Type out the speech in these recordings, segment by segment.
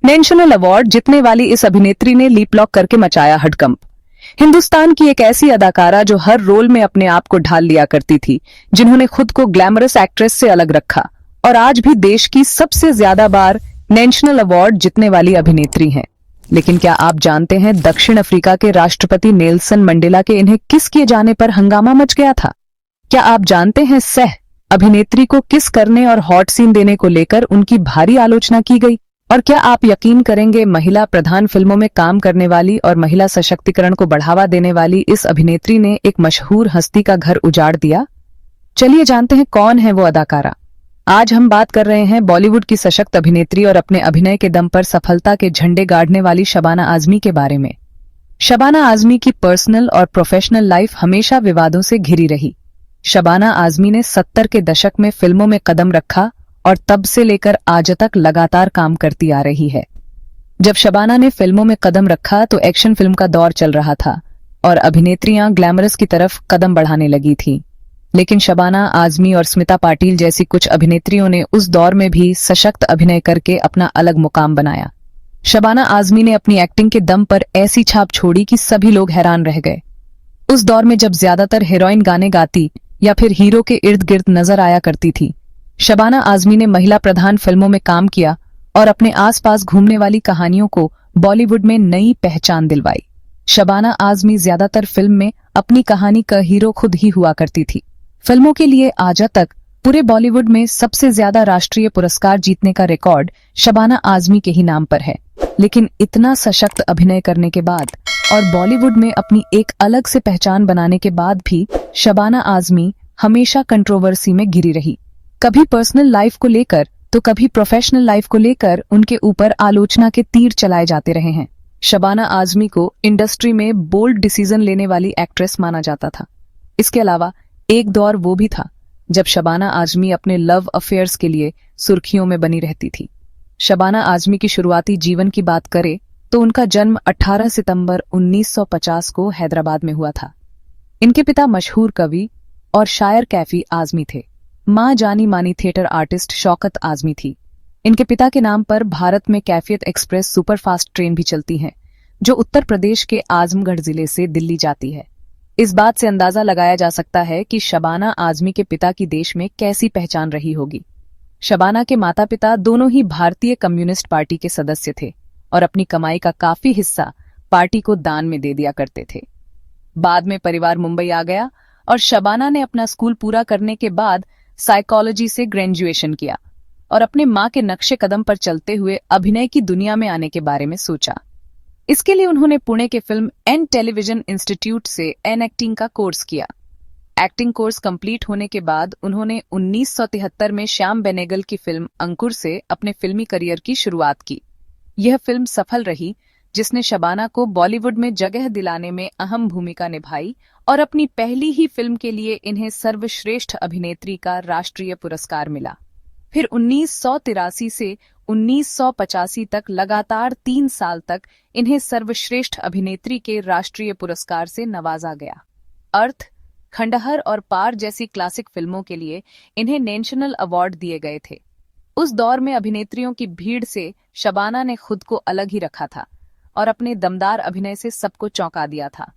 National award जीतने वाली इस अभिनेत्री ने लीप लॉक करके मचाया हड़कंप। हिंदुस्तान की एक ऐसी अदाकारा जो हर रोल में अपने आप को ढाल लिया करती थी, जिन्होंने खुद को ग्लैमरस एक्ट्रेस से अलग रखा और आज भी देश की सबसे ज्यादा बार नेशनल अवार्ड जीतने वाली अभिनेत्री हैं। लेकिन क्या आप जानते हैं दक्षिण अफ्रीका के राष्ट्रपति नेल्सन मंडेला के इन्हें किस किए जाने पर हंगामा मच गया था? क्या आप जानते हैं सह अभिनेत्री को किस करने और हॉट सीन देने को लेकर उनकी भारी आलोचना की गई? और क्या आप यकीन करेंगे महिला प्रधान फिल्मों में काम करने वाली और महिला सशक्तिकरण को बढ़ावा देने वाली इस अभिनेत्री ने एक मशहूर हस्ती का घर उजाड़ दिया। चलिए जानते हैं कौन है वो अदाकारा। आज हम बात कर रहे हैं बॉलीवुड की सशक्त अभिनेत्री और अपने अभिनय के दम पर सफलता के झंडे गाड़ने वाली शबाना आजमी के बारे में। शबाना आजमी की पर्सनल और प्रोफेशनल लाइफ हमेशा विवादों से घिरी रही। शबाना आजमी ने 70 के दशक में फिल्मों में कदम रखा और तब से लेकर आज तक लगातार काम करती आ रही है। जब शबाना ने फिल्मों में कदम रखा तो एक्शन फिल्म का दौर चल रहा था और अभिनेत्रियां ग्लैमरस की तरफ कदम बढ़ाने लगी थीं। लेकिन शबाना आजमी और स्मिता पाटिल जैसी कुछ अभिनेत्रियों ने उस दौर में भी सशक्त अभिनय करके अपना अलग मुकाम बनाया। शबाना आजमी ने अपनी एक्टिंग के दम पर ऐसी छाप छोड़ी कि सभी लोग हैरान रह गए। उस दौर में जब ज्यादातर हीरोइन गाने गाती या फिर हीरो के इर्द गिर्द नजर आया करती थी, शबाना आजमी ने महिला प्रधान फिल्मों में काम किया और अपने आसपास घूमने वाली कहानियों को बॉलीवुड में नई पहचान दिलवाई। शबाना आजमी ज्यादातर फिल्म में अपनी कहानी का हीरो खुद ही हुआ करती थी। फिल्मों के लिए आज तक पूरे बॉलीवुड में सबसे ज्यादा राष्ट्रीय पुरस्कार जीतने का रिकॉर्ड शबाना आजमी के ही नाम पर है। लेकिन इतना सशक्त अभिनय करने के बाद और बॉलीवुड में अपनी एक अलग से पहचान बनाने के बाद भी शबाना आजमी हमेशा कंट्रोवर्सी में घिरी रही। कभी पर्सनल लाइफ को लेकर तो कभी प्रोफेशनल लाइफ को लेकर उनके ऊपर आलोचना के तीर चलाए जाते रहे हैं। शबाना आजमी को इंडस्ट्री में बोल्ड डिसीजन लेने वाली एक्ट्रेस माना जाता था। इसके अलावा एक दौर वो भी था जब शबाना आजमी अपने लव अफेयर्स के लिए सुर्खियों में बनी रहती थी। शबाना आजमी की शुरुआती जीवन की बात करें तो उनका जन्म 18 सितंबर 1950 को हैदराबाद में हुआ था। इनके पिता मशहूर कवि और शायर कैफी आजमी थे। मां जानी मानी थिएटर आर्टिस्ट शौकत आजमी थी। इनके पिता के नाम पर भारत में कैफियत एक्सप्रेस सुपरफास्ट ट्रेन भी चलती है, जो उत्तर प्रदेश के आजमगढ़ जिले से दिल्ली जाती है। इस बात से अंदाजा लगाया जा सकता है कि शबाना आजमी के पिता की देश में कैसी पहचान रही होगी। शबाना के माता पिता दोनों ही भारतीय कम्युनिस्ट पार्टी के सदस्य थे और अपनी कमाई का काफी हिस्सा पार्टी को दान में दे दिया करते थे। बाद में परिवार मुंबई आ गया और शबाना ने अपना स्कूल पूरा करने के बाद साइकोलॉजी से ग्रेजुएशन किया और अपने मां के नक्शे कदम पर चलते हुए अभिनय की दुनिया में आने के बारे में सोचा। इसके लिए उन्होंने पुणे के फिल्म एंड टेलीविजन इंस्टीट्यूट से एन एक्टिंग का कोर्स किया। एक्टिंग कोर्स कंप्लीट होने के बाद उन्होंने 1973 में श्याम बेनेगल की फिल्म अंकुर से अपने फिल्मी करियर की शुरुआत की। यह फिल्म सफल रही, जिसने शबाना को बॉलीवुड में जगह दिलाने में अहम भूमिका निभाई और अपनी पहली ही फिल्म के लिए इन्हें सर्वश्रेष्ठ अभिनेत्री का राष्ट्रीय पुरस्कार मिला। फिर 1983 से 1985 तक लगातार 3 साल तक इन्हें सर्वश्रेष्ठ अभिनेत्री के राष्ट्रीय पुरस्कार से नवाजा गया। अर्थ, खंडहर और पार जैसी क्लासिक फिल्मों के लिए इन्हें नेशनल अवार्ड दिए गए थे। उस दौर में अभिनेत्रियों की भीड़ से शबाना ने खुद को अलग ही रखा था और अपने दमदार अभिनय से सबको चौंका दिया था।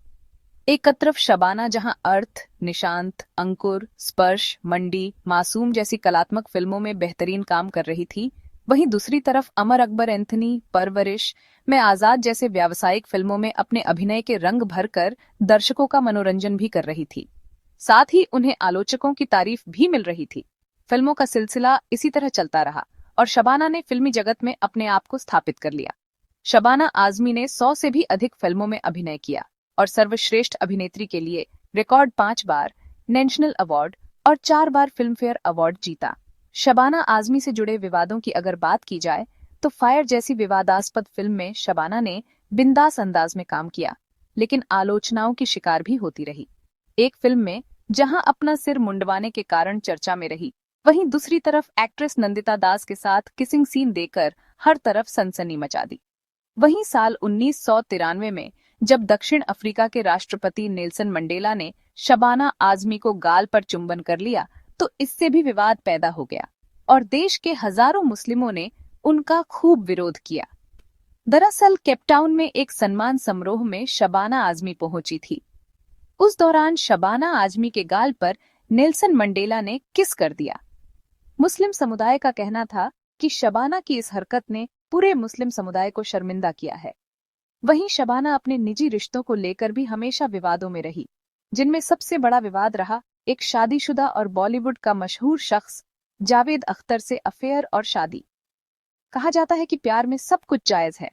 एक तरफ शबाना जहां अर्थ, निशांत, अंकुर, स्पर्श, मंडी, मासूम जैसी कलात्मक फिल्मों में बेहतरीन काम कर रही थी, वहीं दूसरी तरफ अमर अकबर एंथनी, परवरिश में आजाद जैसे व्यावसायिक फिल्मों में अपने अभिनय के रंग भरकर दर्शकों का मनोरंजन भी कर रही थी। साथ ही उन्हें आलोचकों की तारीफ भी मिल रही थी। फिल्मों का सिलसिला इसी तरह चलता रहा और शबाना ने फिल्मी जगत में अपने आप को स्थापित कर लिया। शबाना आजमी ने 100 से भी अधिक फिल्मों में अभिनय किया और सर्वश्रेष्ठ अभिनेत्री के लिए रिकॉर्ड 5 बार नेशनल अवार्ड और 4 बार फिल्म फेयर अवार्ड जीता। शबाना आजमी से जुड़े विवादों की अगर बात की जाए तो फायर जैसी विवादास्पद फिल्म में शबाना ने बिंदास अंदाज में काम किया, लेकिन आलोचनाओं की शिकार भी होती रही। एक फिल्म में जहां अपना सिर मुंडवाने के कारण चर्चा में रही, वहीं दूसरी तरफ एक्ट्रेस नंदिता दास के साथ किसिंग सीन देकर हर तरफ सनसनी मचा दी। वहीं साल 1993 में जब दक्षिण अफ्रीका के राष्ट्रपति नेल्सन मंडेला ने शबाना आजमी को गाल पर चुंबन कर लिया, तो इससे भी विवाद पैदा हो गया और देश के हजारों मुस्लिमों ने उनका खूब विरोध किया। दरअसल केपटाउन में एक सम्मान समारोह में शबाना आजमी पहुंची थी। उस दौरान शबाना आजमी के गाल पर नेल्सन मंडेला ने किस कर दिया। मुस्लिम समुदाय का कहना था कि शबाना की इस हरकत ने पूरे मुस्लिम समुदाय को शर्मिंदा किया है। वहीं शबाना अपने निजी रिश्तों को लेकर भी हमेशा विवादों में रही, जिनमें सबसे बड़ा विवाद रहा एक शादीशुदा और बॉलीवुड का मशहूर शख्स जावेद अख्तर से अफेयर और शादी। कहा जाता है कि प्यार में सब कुछ जायज है,